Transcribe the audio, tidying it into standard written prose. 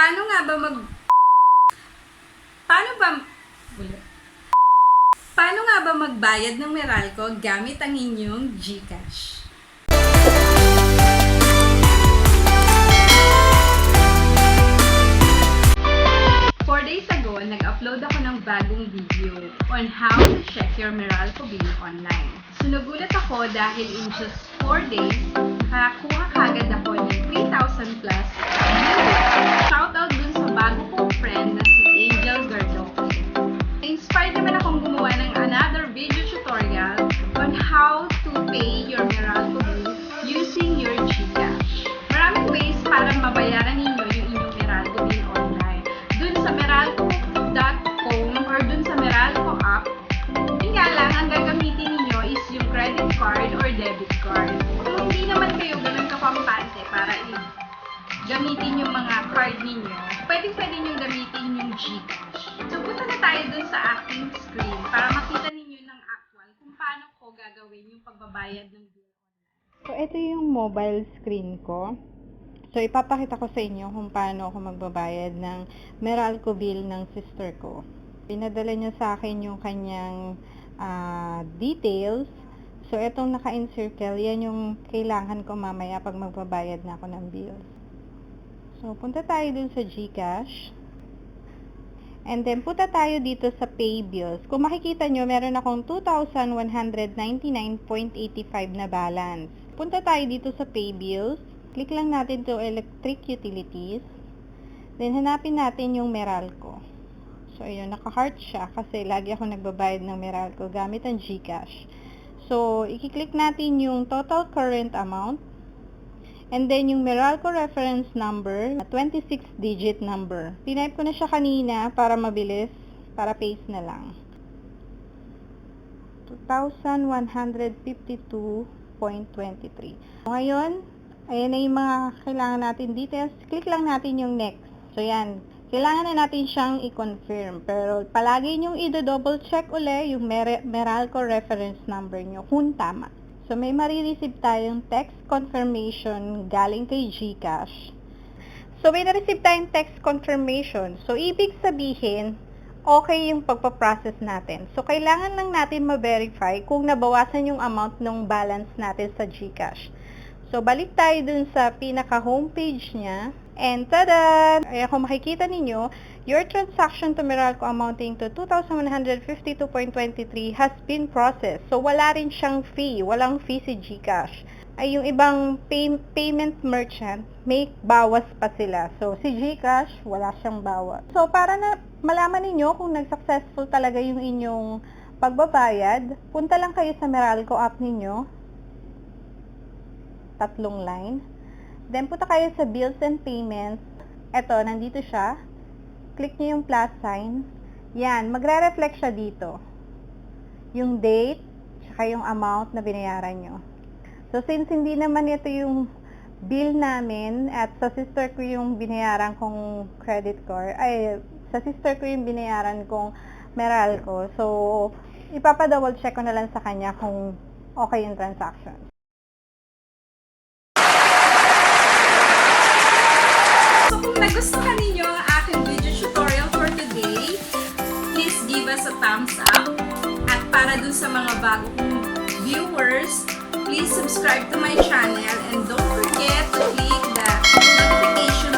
Paano nga ba Paano nga ba magbayad ng Meralco gamit ang inyong Gcash? 4 days ago, nag-upload ako ng bagong video on how to check your Meralco bill online. So, nagulat ako dahil in just 4 days, nakakuha kagad ako ng 3,000 plus views. Shoutout dun sa bago kong friend na si Angel Gardoque. Inspired naman akong gumawa ng another video tutorial on how to pay your Meralco bill using your Gcash. Maraming ways para mabayaran ninyo yung inyong Meralco bill online. Dun sa meralco.com or dun sa Meralco app, yun nga lang, ang gagamitin ninyo is yung credit card or debit card. Kung hindi naman kayo ganun kapampante para gamitin yung mga card ninyo, pwede nyo gamitin yung Gcash. So, punta na tayo dun sa aking screen para makita ninyo ng actual kung paano ko gagawin yung pagbabayad ng bill online. So, ito yung mobile screen ko. So, ipapakita ko sa inyo kung paano ako magbabayad ng Meralco bill ng sister ko. Pinadala niya sa akin yung kanyang details. So, itong naka-encircle, yan yung kailangan ko mamaya pag magbabayad na ako ng bills. So, punta tayo dun sa Gcash. And then, punta tayo dito sa Pay Bills. Kung makikita nyo, meron akong 2,199.85 na balance. Punta tayo dito sa Pay Bills. Click lang natin to Electric Utilities. Then, hanapin natin yung Meralco. So, ayun, naka-heart siya kasi lagi ako nagbabayad ng Meralco gamit ang Gcash. So, i-click natin yung total current amount. And then, yung Meralco reference number, 26-digit number. Tinype ko na siya kanina para mabilis, para paste na lang. 2,152.23. Ngayon, ayan na yung mga kailangan natin details. Click lang natin yung next. So, yan. Kailangan na natin siyang i-confirm. Pero, palagi nyong i-double check uli yung Meralco reference number nyo kung tama. So, may marireceive tayong text confirmation galing kay Gcash. So, may na-receive tayong text confirmation. So, ibig sabihin, okay yung pagpaprocess natin. So, kailangan lang natin ma-verify kung nabawasan yung amount ng balance natin sa Gcash. So, balik tayo dun sa pinaka-homepage niya. And tada! Ay, kung makikita ninyo, your transaction to Meralco amounting to 2,152.23 has been processed. So, wala rin siyang fee. Walang fee si Gcash. Ay, yung ibang payment merchant, may bawas pa sila. So, si Gcash, wala siyang bawas. So, para na malaman ninyo kung nag-successful talaga yung inyong pagbabayad, punta lang kayo sa Meralco app ninyo. 3 line. Then, punta kayo sa Bills and Payments. Eto, nandito siya. Click nyo yung plus sign. Yan, magre-reflect siya dito. Yung date, saka yung amount na binayaran nyo. So, since hindi naman ito yung bill namin, at sa sister ko yung binayaran kong credit card, sa sister ko yung binayaran kong Meralco. So, ipapa-double check ko na lang sa kanya kung okay yung transaction. So, kung nagustuhan ninyo ang aking video tutorial for today, please give us a thumbs up. At para dun sa mga bagong viewers, please subscribe to my channel and don't forget to click the notification